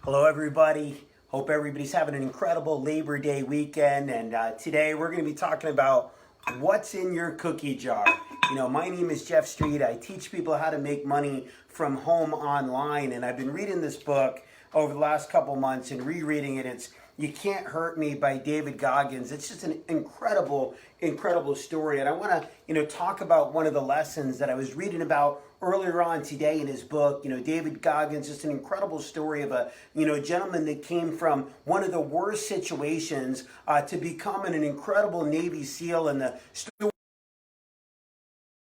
Hello, everybody. Hope everybody's having an incredible Labor Day weekend. And today we're going to be talking about what's in your cookie jar. My name is Jeff Street. I teach people how to make money from home online. And I've been reading this book over the last couple months and rereading it. It's You Can't Hurt Me by David Goggins. It's just an incredible story. And I want to, talk about one of the lessons that I was reading about earlier on today in his book. David Goggins, just an incredible story of a gentleman that came from one of the worst situations to becoming an incredible Navy SEAL, and the story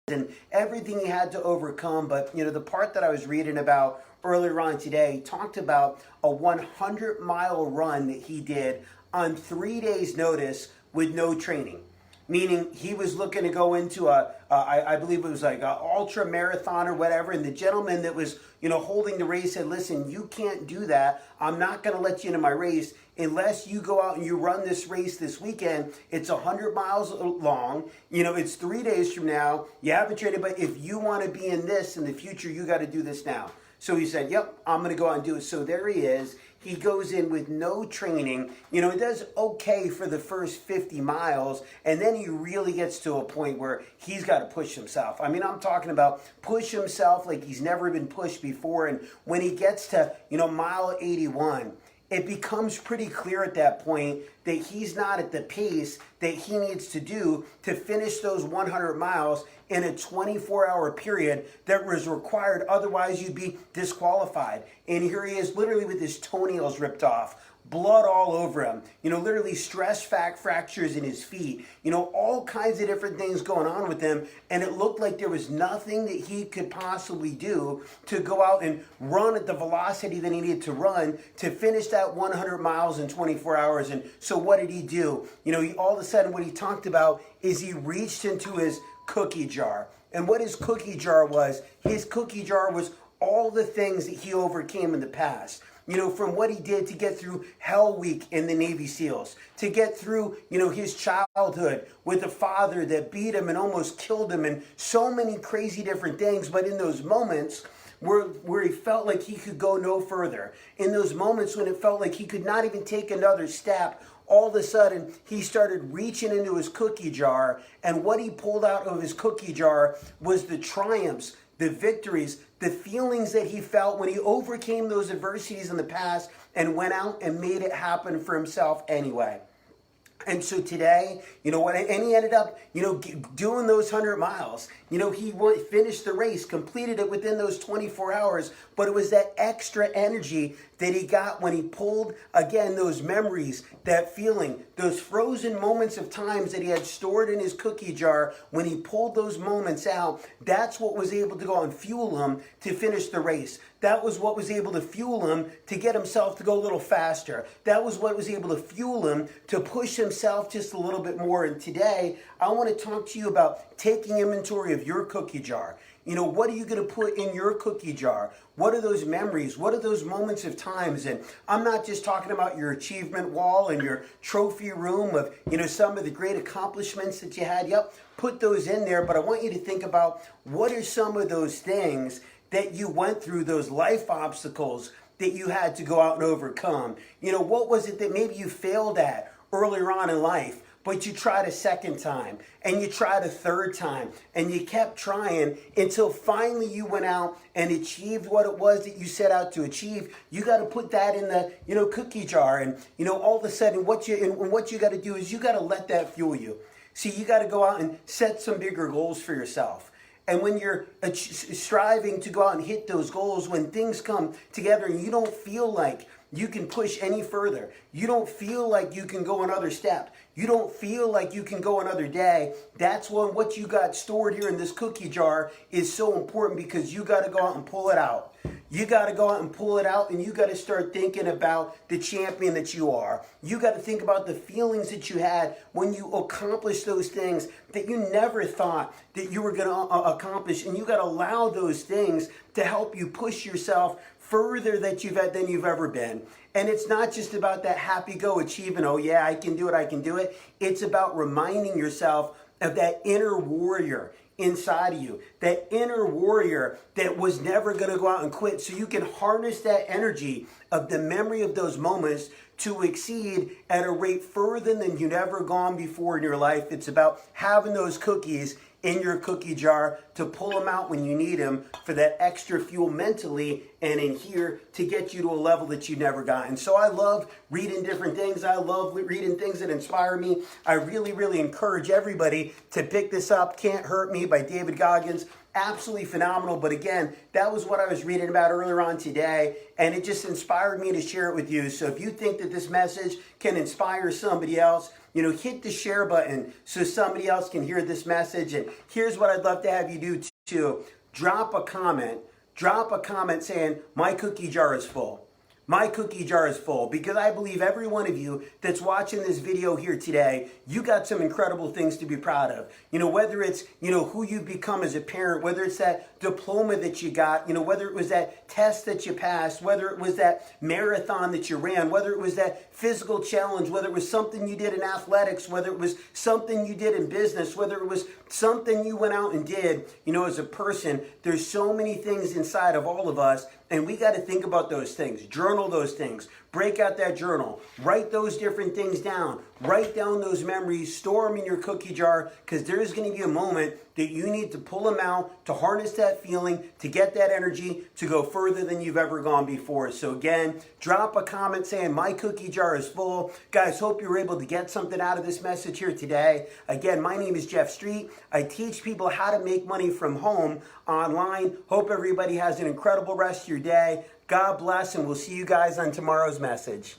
and everything he had to overcome. But the part that I was reading about earlier on today talked about a 100-mile run that he did on 3 days' notice with no training. Meaning he was looking to go into I believe it was like an ultra marathon or whatever, and the gentleman that was holding the race said, "Listen, you can't do that. I'm not going to let you into my race unless you go out and you run this race this weekend. It's 100 miles long. It's 3 days from now. You haven't trained, but if you want to be in this in the future, you got to do this now." So he said, "Yep, I'm going to go out and do it." So there he is. He goes in with no training. He does okay for the first 50 miles, and then he really gets to a point where he's got to push himself. I mean, I'm talking about push himself like he's never been pushed before. And when he gets to, mile 81, it becomes pretty clear at that point that he's not at the pace that he needs to do to finish those 100 miles in a 24-hour period that was required. Otherwise, you'd be disqualified. And here he is, literally with his toenails ripped off, blood all over him, literally stress fractures in his feet, all kinds of different things going on with him. And it looked like there was nothing that he could possibly do to go out and run at the velocity that he needed to run to finish that 100 miles in 24 hours. And so what did he do? All of a sudden what he talked about is he reached into his cookie jar. And what his cookie jar was, his cookie jar was all the things that he overcame in the past. From what he did to get through Hell Week in the Navy SEALs, to get through, his childhood with a father that beat him and almost killed him, and so many crazy different things. But in those moments where he felt like he could go no further, in those moments when it felt like he could not even take another step, all of a sudden he started reaching into his cookie jar, and what he pulled out of his cookie jar was the triumphs, the victories, the feelings that he felt when he overcame those adversities in the past and went out and made it happen for himself anyway. And so today, and he ended up, doing those 100 miles. He finished the race, completed it within those 24 hours, but it was that extra energy that he got when he pulled, again, those memories, that feeling, those frozen moments of times that he had stored in his cookie jar. When he pulled those moments out, that's what was able to go and fuel him to finish the race. That was what was able to fuel him to get himself to go a little faster. That was what was able to fuel him to push himself just a little bit more. And today, I want to talk to you about taking inventory of your cookie jar. What are you going to put in your cookie jar? What are those memories? What are those moments of times? And I'm not just talking about your achievement wall and your trophy room of, some of the great accomplishments that you had. Yep, put those in there. But I want you to think about what are some of those things that you went through, those life obstacles that you had to go out and overcome. What was it that maybe you failed at earlier on in life, but you tried a second time, and you tried a third time, and you kept trying until finally you went out and achieved what it was that you set out to achieve. You got to put that in the, cookie jar. And, all of a sudden what you got to do is you got to let that fuel you. See, you got to go out and set some bigger goals for yourself. And when you're striving to go out and hit those goals, when things come together and you don't feel like you can push any further, you don't feel like you can go another step, you don't feel like you can go another day, that's when what you got stored here in this cookie jar is so important, because you got to go out and pull it out. You got to go out and pull it out, and you got to start thinking about the champion that you are. You got to think about the feelings that you had when you accomplished those things that you never thought that you were going to accomplish. And you got to allow those things to help you push yourself further than you've ever been. And it's not just about that happy-go achievement, oh yeah, I can do it. It's about reminding yourself of that inner warrior inside of you, that inner warrior that was never going to go out and quit, so you can harness that energy of the memory of those moments to exceed at a rate further than you've ever gone before in your life. It's about having those cookies in your cookie jar to pull them out when you need them for that extra fuel mentally and in here to get you to a level that you never got. And so I love reading different things. I love reading things that inspire me. I really, really encourage everybody to pick this up. Cant Hurt Me by David Goggins. Absolutely phenomenal. But again, that was what I was reading about earlier on today, and it just inspired me to share it with you. So if you think that this message can inspire somebody else, hit the share button so somebody else can hear this message. And here's what I'd love to have you do too. Drop a comment saying, my cookie jar is full. My cookie jar is full, because I believe every one of you that's watching this video here today, you got some incredible things to be proud of. Whether it's, who you've become as a parent, whether it's that diploma that you got, whether it was that test that you passed, whether it was that marathon that you ran, whether it was that physical challenge, whether it was something you did in athletics, whether it was something you did in business, whether it was something you went out and did, as a person. There's so many things inside of all of us, and we got to think about those things, journal those things, break out that journal, write those different things down, write down those memories, store them in your cookie jar, because there's going to be a moment that you need to pull them out to harness that feeling, to get that energy, to go further than you've ever gone before. So again, drop a comment saying my cookie jar is full. Guys, hope you were able to get something out of this message here today. Again, my name is Jeff Street. I teach people how to make money from home online. Hope everybody has an incredible rest of your day. God bless, and we'll see you guys on tomorrow's message.